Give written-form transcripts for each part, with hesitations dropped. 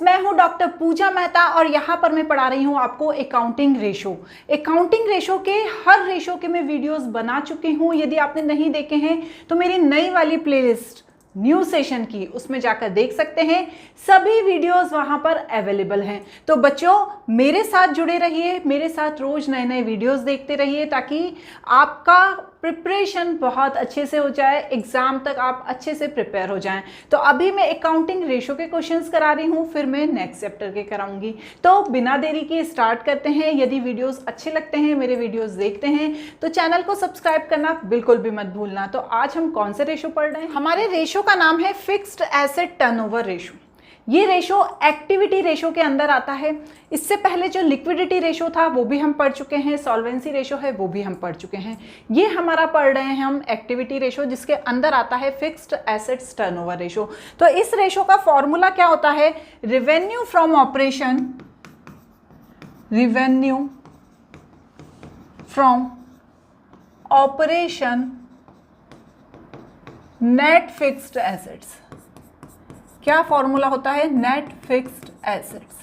मैं हूं डॉक्टर पूजा मेहता और यहाँ पर मैं पढ़ा रही हूँ आपको अकाउंटिंग रेशो। अकाउंटिंग रेशो के हर रेशो के मैं वीडियोस बना चुकी हूँ। यदि आपने नहीं देखे हैं तो मेरी नई वाली प्लेलिस्ट न्यू सेशन की, उसमें जाकर देख सकते हैं। सभी वीडियोस वहां पर अवेलेबल हैं। तो बच्चों मेरे साथ जुड़े रहिए, मेरे साथ रोज नए नए वीडियोस देखते रहिए ताकि आपका प्रिपरेशन बहुत अच्छे से हो जाए, एग्जाम तक आप अच्छे से प्रिपेयर हो जाएं। तो अभी मैं अकाउंटिंग रेशो के क्वेश्चंस करा रही हूं, फिर मैं नेक्स्ट चैप्टर के कराऊंगी। तो बिना देरी के स्टार्ट करते हैं। यदि वीडियोस अच्छे लगते हैं, मेरे वीडियोस देखते हैं, तो चैनल को सब्सक्राइब करना बिल्कुल भी मत भूलना। तो आज हम कौन से रेशो पढ़ रहे हैं? हमारे रेशो का नाम है फिक्स्ड एसेट टर्नओवर रेशो। ये रेशो एक्टिविटी रेशो के अंदर आता है। इससे पहले जो लिक्विडिटी रेशो था वो भी हम पढ़ चुके हैं, सॉल्वेंसी रेशो है वो भी हम पढ़ चुके हैं। ये हमारा पढ़ रहे हैं हम एक्टिविटी रेशो, जिसके अंदर आता है फिक्स्ड एसेट्स टर्नओवर रेशो। तो इस रेशो का फॉर्मूला क्या होता है? Revenue from operation, revenue from operation net fixed assets. क्या फॉर्मूला होता है? Net fixed assets.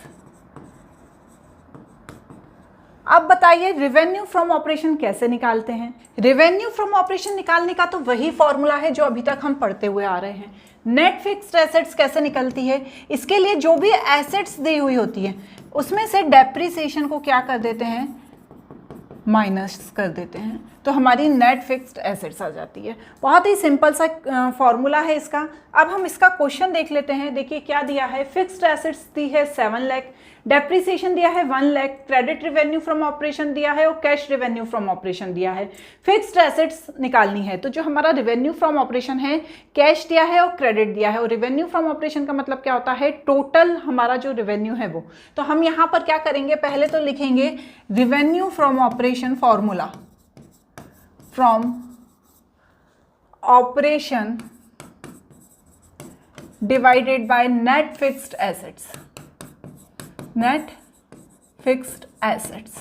अब बताइए रेवेन्यू फ्रॉम ऑपरेशन कैसे निकालते हैं? रेवेन्यू फ्रॉम ऑपरेशन निकालने का तो वही फॉर्मूला है जो अभी तक हम पढ़ते हुए आ रहे हैं। नेट फिक्स्ड एसेट्स कैसे निकलती है? इसके लिए जो भी एसेट्स दी हुई होती है उसमें से डेप्रिसिएशन को क्या कर देते हैं? माइनस कर देते हैं, तो हमारी नेट फिक्स्ड एसेट्स आ जाती है। बहुत ही सिंपल सा फॉर्मूला है इसका। अब हम इसका क्वेश्चन देख लेते हैं। देखिए क्या दिया है। फिक्स्ड एसेट्स दी है 7 लाख, डेप्रिसिएशन दिया है 1 lakh, credit revenue from operation दिया है और कैश रिवेन्यू फ्रॉम ऑपरेशन दिया है। फिक्स्ड एसेट्स निकालनी है तो जो हमारा रिवेन्यू फ्रॉम ऑपरेशन है, कैश दिया है और क्रेडिट दिया है। और रिवेन्यू फ्रॉम ऑपरेशन का मतलब क्या होता है? टोटल हमारा जो रिवेन्यू है वो। तो हम यहाँ पर क्या करेंगे? पहले तो लिखेंगे revenue from operation, formula from operation divided by net fixed assets, net fixed assets.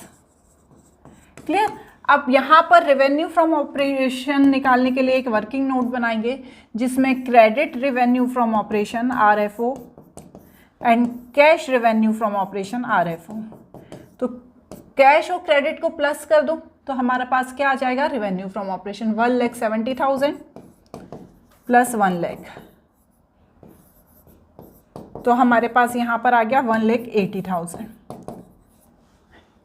Clear? अब यहां पर रेवेन्यू फ्रॉम ऑपरेशन निकालने के लिए एक वर्किंग नोट बनाएंगे जिसमें credit revenue from operation RFO and cash revenue from operation RFO। तो कैश और क्रेडिट को प्लस कर दो तो हमारे पास क्या आ जाएगा? Revenue from operation 1,70,000 plus 1 lakh, तो हमारे पास यहां पर आ गया 1,80,000।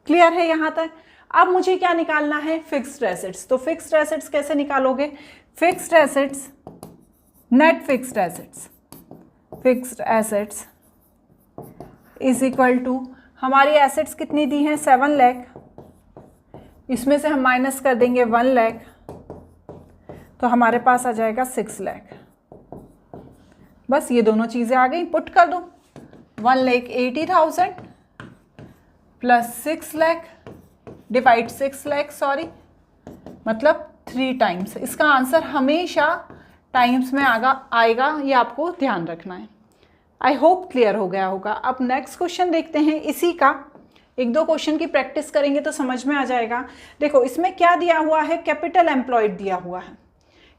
क्लियर है यहां तक? अब मुझे क्या निकालना है? Fixed assets. तो फिक्स्ड एसेट्स कैसे निकालोगे? Fixed assets, net fixed assets, fixed assets is equal to, हमारी एसेट्स कितनी दी हैं? 7 लाख, इसमें से हम माइनस कर देंगे 1 लाख, तो हमारे पास आ जाएगा 6 लाख। बस ये दोनों चीज़ें आ गई, पुट कर दो। 1,80,000 plus 6 lakh divide 6 lakh, sorry, मतलब 3 टाइम्स। इसका आंसर हमेशा टाइम्स में आएगा, ये आपको ध्यान रखना है। आई होप क्लियर हो गया होगा। अब नेक्स्ट क्वेश्चन देखते हैं। इसी का एक दो क्वेश्चन की प्रैक्टिस करेंगे तो समझ में आ जाएगा। देखो इसमें क्या दिया हुआ है? कैपिटल एम्प्लॉयड दिया हुआ है।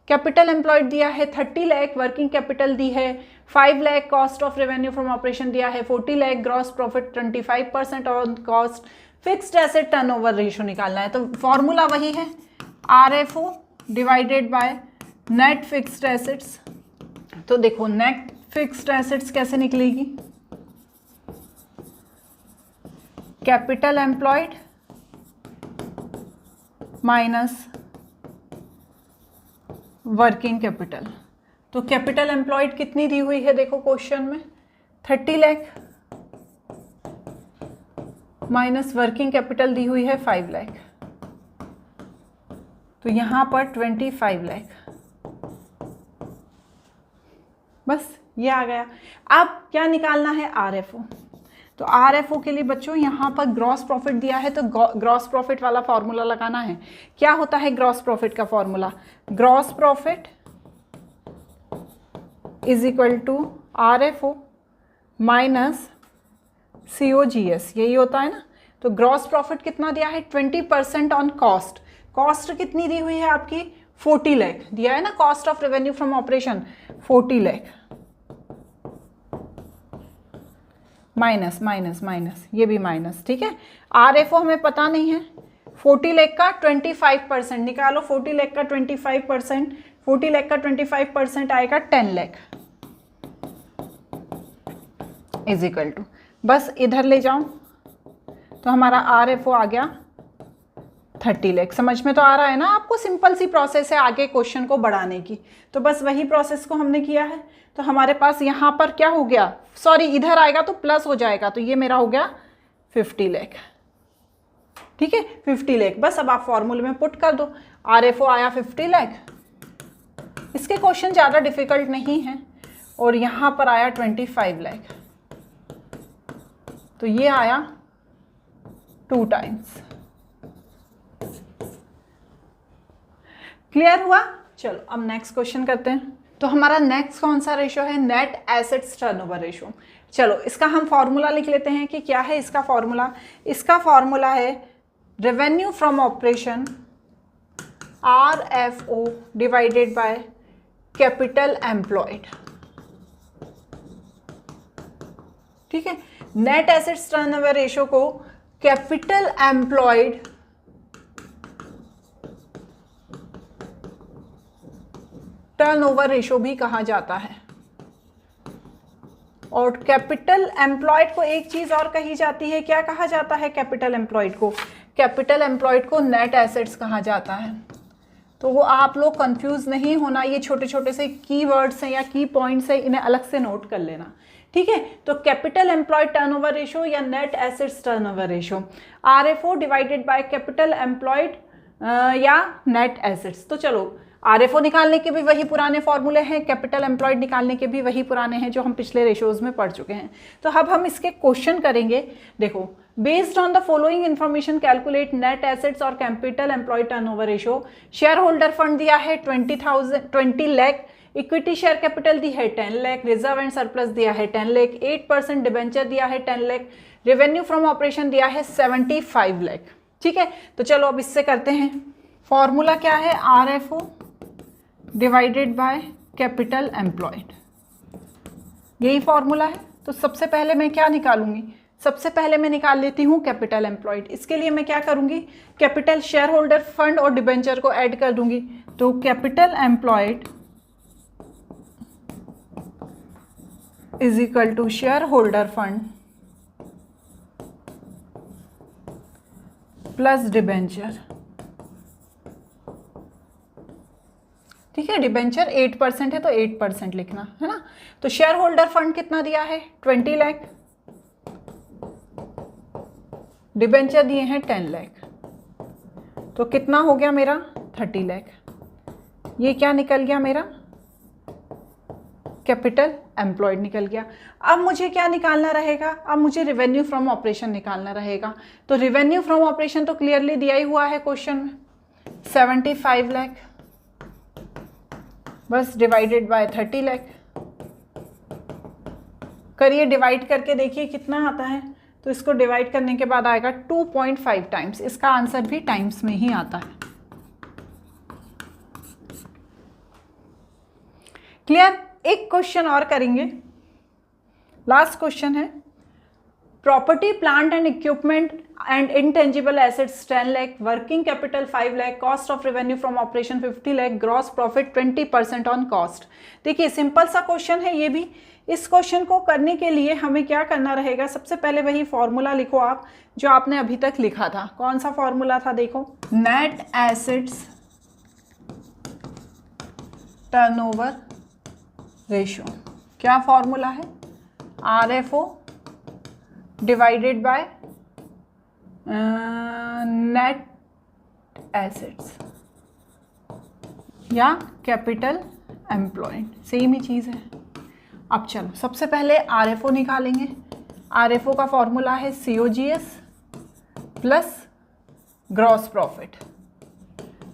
कैपिटल एम्प्लॉयड दिया है 30 लाख, वर्किंग कैपिटल दी है 5 lakh, cost of revenue from operation दिया है 40 lakh, gross profit 25% on cost. Fixed asset turnover ratio निकालना है तो फॉर्मूला वही है, RFO divided by net fixed assets. तो देखो नेट फिक्स्ड एसेट्स कैसे निकलेगी? Capital employed minus working capital. तो कैपिटल एम्प्लॉयड कितनी दी हुई है? देखो क्वेश्चन में 30 लाख माइनस वर्किंग कैपिटल दी हुई है 5 लाख, तो यहां पर 25 लाख। बस ये आ गया। अब क्या निकालना है? RFO। तो RFO के लिए बच्चों यहाँ पर ग्रॉस प्रॉफिट दिया है तो ग्रॉस प्रॉफिट वाला फॉर्मूला लगाना है। क्या होता है ग्रॉस प्रॉफिट का formula? Gross profit is equal to RFO minus COGS, यही होता है ना। तो ग्रॉस प्रॉफिट कितना दिया है? 20% ऑन कॉस्ट। कॉस्ट कितनी दी हुई है आपकी? 40 लाख दिया है ना, cost of revenue from operation 40 lakh. Minus minus minus, ये भी माइनस, ठीक है। RFO हमें पता नहीं है। 40 लाख का 25% निकालो, 40 लाख का 25%, 40 लाख का 25% आएगा 10 लाख इज इक्वल टू, बस इधर ले जाओ तो हमारा RFO आ गया 30 लाख। समझ में तो आ रहा है ना आपको? सिंपल सी प्रोसेस है आगे क्वेश्चन को बढ़ाने की, तो बस वही प्रोसेस को हमने किया है। तो हमारे पास यहाँ पर क्या हो गया, सॉरी इधर आएगा तो प्लस हो जाएगा, तो ये मेरा हो गया 50 लाख, ठीक है, 50 लाख। बस अब आप फॉर्मूले में पुट कर दो, RFO आया 50 लाख, इसके क्वेश्चन ज़्यादा डिफिकल्ट नहीं है, और यहाँ पर आया 25 लाख, तो ये आया 2 टाइम्स। क्लियर हुआ? चलो अब नेक्स्ट क्वेश्चन करते हैं। तो हमारा नेक्स्ट कौन सा रेशो है, नेट एसेट्स टर्नओवर रेशो। चलो इसका हम फॉर्मूला लिख लेते हैं कि क्या है इसका फॉर्मूला। इसका फॉर्मूला है revenue from operation RFO divided by capital employed, ठीक है। नेट एसेट्स टर्नओवर रेशो को कैपिटल एम्प्लॉयड टर्नओवर रेशो भी कहा जाता है, और कैपिटल एम्प्लॉयड को एक चीज और कही जाती है, क्या कहा जाता है कैपिटल एम्प्लॉयड को? कैपिटल एम्प्लॉयड को नेट एसेट्स कहा जाता है। तो वो आप लोग कंफ्यूज नहीं होना, ये छोटे छोटे से कीवर्ड्स हैं या की पॉइंट्स हैं, इन्हें अलग से नोट कर लेना, ठीक है। तो कैपिटल एम्प्लॉयड टर्नओवर रेशो या net assets turnover ratio, RFO divided by capital employed या नेट एसेट्स। तो चलो RFO निकालने के भी वही पुराने फॉर्मूले हैं, कैपिटल एम्प्लॉयड निकालने के भी वही पुराने हैं जो हम पिछले रेशोज में पढ़ चुके हैं। तो अब हम इसके क्वेश्चन करेंगे। देखो, based on the following information calculate net assets और capital employed turnover ratio. Share holder fund दिया है 20 लाख, इक्विटी शेयर कैपिटल दी है 10 लाख, रिजर्व एंड सरप्लस दिया है 10 लाख, 8% डिबेंचर दिया है 10 लाख, रेवेन्यू फ्रॉम ऑपरेशन दिया है 75 लाख, ठीक है। तो चलो अब इससे करते हैं। फॉर्मूला क्या है, RFO divided by capital employed, यही फॉर्मूला है। तो सबसे पहले मैं क्या निकालूंगी, सबसे पहले मैं निकाल लेती हूँ कैपिटल एम्प्लॉयड। इसके लिए मैं क्या करूँगी, कैपिटल शेयर होल्डर फंड और डिबेंचर को ऐड कर दूंगी। तो capital employed is equal to share holder fund plus debenture, ठीक है। डिबेंचर 8% है तो 8% लिखना है ना। तो शेयर होल्डर फंड कितना दिया है 20 लाख, डिबेंचर दिए हैं 10 लाख, तो कितना हो गया मेरा 30 लाख। ये क्या निकल गया मेरा, कैपिटल एम्प्लॉयड निकल गया। अब मुझे क्या निकालना रहेगा, अब मुझे रेवेन्यू फ्रॉम ऑपरेशन निकालना रहेगा। तो रेवेन्यू फ्रॉम ऑपरेशन तो क्लियरली दिया ही हुआ है क्वेश्चन में, 75 लाख, बस डिवाइडेड बाय 30 लाख करिए, डिवाइड करके देखिए कितना आता है। तो इसको डिवाइड करने के बाद आएगा 2.5 टाइम्स, इसका आंसर भी टाइम्स में ही आता है। क्लियर? एक क्वेश्चन और करेंगे, लास्ट क्वेश्चन है। Property plant and equipment and intangible assets 10 lakh, working capital 5 lakh, cost of revenue from operation 50 lakh, gross profit 20% on cost. देखिए सिंपल सा क्वेश्चन है ये भी। इस क्वेश्चन को करने के लिए हमें क्या करना रहेगा, सबसे पहले वही फॉर्मूला लिखो आप जो आपने अभी तक लिखा था। कौन सा फॉर्मूला था, देखो, नेट एसेट्स टर्नओवर रेशो। क्या फॉर्मूला है, RFO divided by net assets या कैपिटल एम्प्लॉयड, सेम ही चीज़ है। अब चलो सबसे पहले RFO निकालेंगे। RFO का फॉर्मूला है COGS प्लस ग्रॉस प्रॉफिट।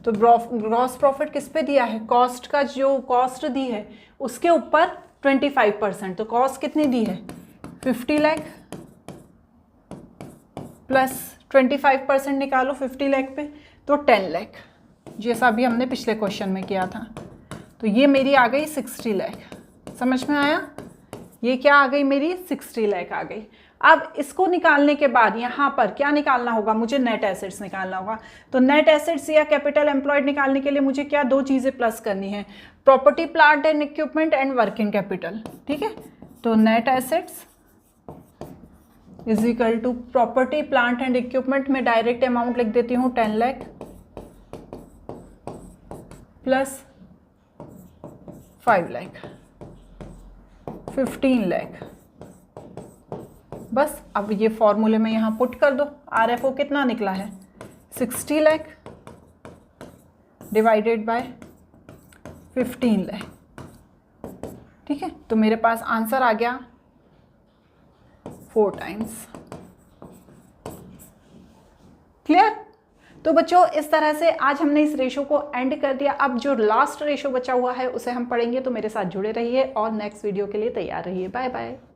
तो ग्रॉस प्रॉफिट किस पे दिया है, कॉस्ट का जो कॉस्ट दी है उसके ऊपर 25%। तो कॉस्ट कितनी दी है 50 लाख प्लस 25% निकालो 50 लाख पे तो 10 लाख, जैसा भी हमने पिछले क्वेश्चन में किया था। तो ये मेरी आ गई 60 लाख। समझ में आया, ये क्या आ गई मेरी 60 लाख आ गई। अब इसको निकालने के बाद यहाँ पर क्या निकालना होगा, मुझे नेट एसेट्स निकालना होगा। तो नेट एसेट्स या कैपिटल एम्प्लॉयड निकालने के लिए मुझे क्या दो चीज़ें प्लस करनी है, property plant and equipment and working capital. ठीक है, तो net assets is equal to property plant and equipment में डायरेक्ट अमाउंट लिख देती हूँ 10 लाख प्लस 5 लाख 15 लाख। बस अब ये फॉर्मूले में यहाँ पुट कर दो। RFO कितना निकला है 60 लाख डिवाइडेड बाय 15 लाख। ठीक है, तो मेरे पास आंसर आ गया 4 टाइम्स। क्लियर? तो बच्चों इस तरह से आज हमने इस रेशो को एंड कर दिया। अब जो लास्ट रेशो बचा हुआ है उसे हम पढ़ेंगे, तो मेरे साथ जुड़े रहिए और नेक्स्ट वीडियो के लिए तैयार रहिए। Bye bye.